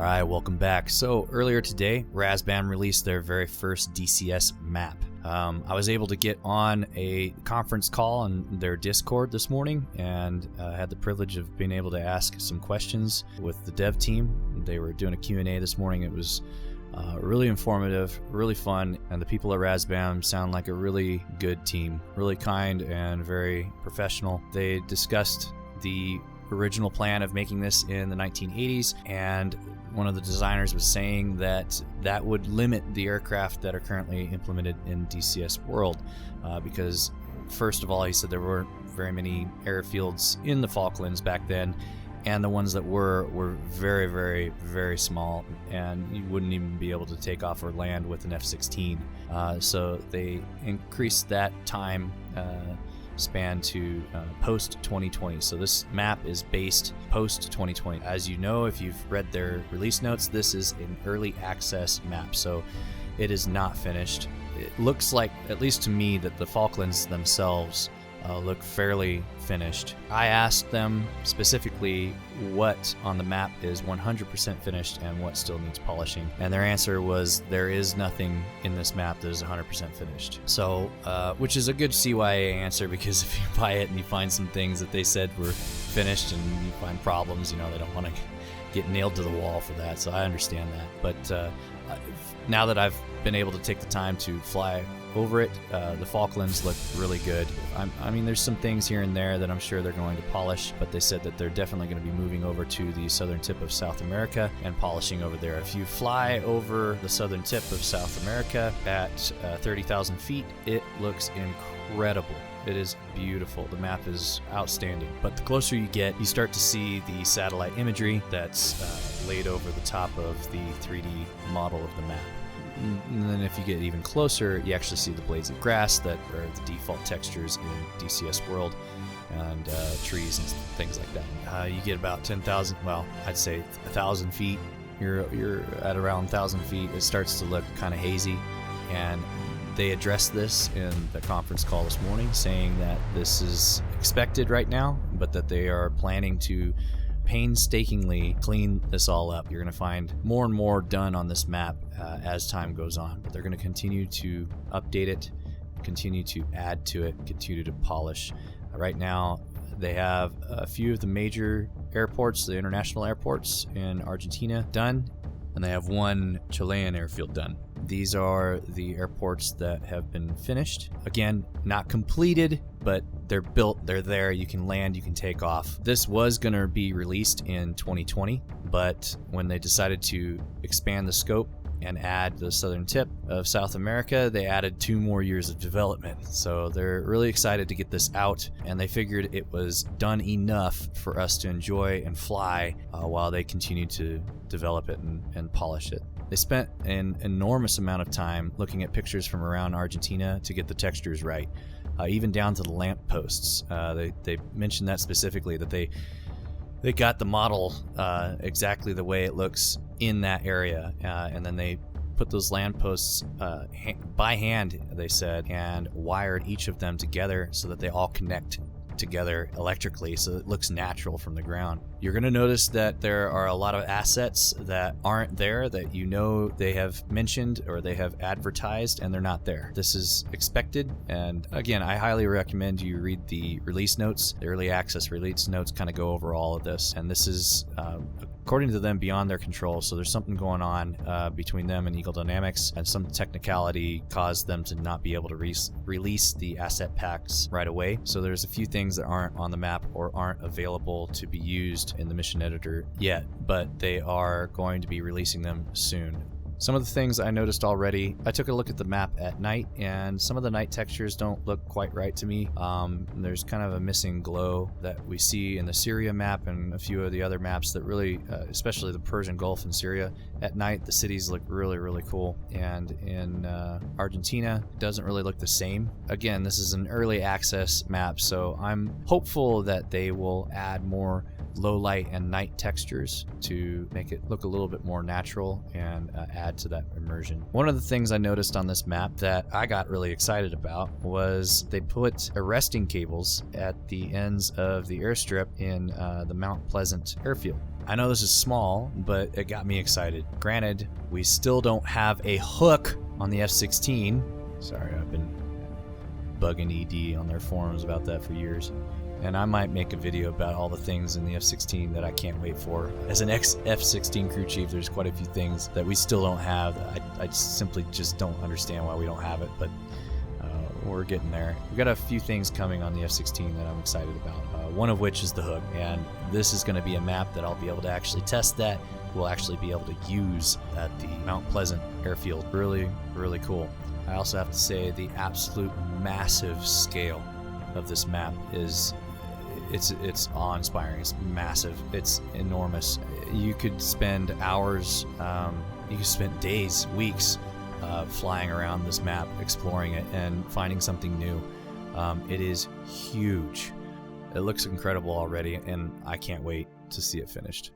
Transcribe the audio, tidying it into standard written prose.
Alright, welcome back. So earlier today, Razbam released their very first DCS map. I was able to get on a conference call on their Discord this morning and had the privilege of being able to ask some questions with the dev team. They were doing a Q&A this morning. It was really informative, really fun, and the people at Razbam sound like a really good team, really kind and very professional. They discussed the original plan of making this in the 1980s, and one of the designers was saying that that would limit the aircraft that are currently implemented in DCS world because first of all, he said there weren't very many airfields in the Falklands back then, and the ones that were very, very, very small, and you wouldn't even be able to take off or land with an F-16. So they increased that time span to post 2020. So this map is based post 2020. As you know, if you've read their release notes, this is an early access map, so it is not finished. It looks like, at least to me, that the Falklands themselves look fairly finished. I asked them specifically what on the map is 100% finished and what still needs polishing, and their answer was there is nothing in this map that is 100% finished. So, which is a good CYA answer, because if you buy it and you find some things that they said were finished and you find problems, you know, they don't want to get nailed to the wall for that, so I understand that. But now that I've been able to take the time to fly over it, the Falklands look really good. I mean, there's some things here and there that I'm sure they're going to polish, but they said that they're definitely going to be moving over to the southern tip of South America and polishing over there. If you fly over the southern tip of South America at 30,000 feet, it looks incredible. It is beautiful. The map is outstanding. But the closer you get, you start to see the satellite imagery that's laid over the top of the 3D model of the map. And then if you get even closer, you actually see the blades of grass that are the default textures in DCS world, and trees and things like that. You get about 10,000, well, I'd say 1,000 feet. You're at around 1,000 feet. It starts to look kind of hazy, and they addressed this in the conference call this morning, saying that this is expected right now, but that they are planning to painstakingly clean this all up. You're going to find more and more done on this map as time goes on, but they're going to continue to update it, continue to add to it, continue to polish. Right now, they have a few of the major airports, the international airports in Argentina done, and they have one Chilean airfield done. These are the airports that have been finished. Again, not completed, but they're built, they're there, you can land, you can take off. This was going to be released in 2020, but when they decided to expand the scope and add the southern tip of South America, they added 2 more years of development. So they're really excited to get this out, and they figured it was done enough for us to enjoy and fly while they continue to develop it and polish it. They spent an enormous amount of time looking at pictures from around Argentina to get the textures right, even down to the lamp posts. They mentioned that specifically, that they got the model exactly the way it looks in that area, and then they put those lampposts by hand, they said, and wired each of them together so that they all connect together electrically, so it looks natural from the ground. You're going to notice that there are a lot of assets that aren't there, that you know they have mentioned or they have advertised, and they're not there. This is expected, and again, I highly recommend you read the release notes. The early access release notes kind of go over all of this, and this is according to them beyond their control, so there's something going on between them and Eagle Dynamics, and some technicality caused them to not be able to release the asset packs right away. So there's a few things that aren't on the map or aren't available to be used in the mission editor yet, but they are going to be releasing them soon. Some of the things I noticed already, I took a look at the map at night, and some of the night textures don't look quite right to me. There's kind of a missing glow that we see in the Syria map and a few of the other maps that really, especially the Persian Gulf and Syria, at night the cities look really, really cool. And in Argentina, it doesn't really look the same. Again, this is an early access map, so I'm hopeful that they will add more low light and night textures to make it look a little bit more natural and add to that immersion. One of the things I noticed on this map that I got really excited about was they put arresting cables at the ends of the airstrip in the Mount Pleasant airfield. I know this is small, but it got me excited. Granted, we still don't have a hook on the F-16. Sorry, I've been bugging ED on their forums about that for years. And I might make a video about all the things in the F-16 that I can't wait for. As an ex-F-16 crew chief, there's quite a few things that we still don't have. I simply just don't understand why we don't have it, but we're getting there. We've got a few things coming on the F-16 that I'm excited about, one of which is the hook. And this is going to be a map that I'll be able to actually test that. We'll actually be able to use at the Mount Pleasant airfield. Really, really cool. I also have to say the absolute massive scale of this map is it's awe-inspiring. It's massive. It's enormous. You could spend hours, you could spend days, weeks flying around this map, exploring it, and finding something new. It is huge. It looks incredible already, and I can't wait to see it finished.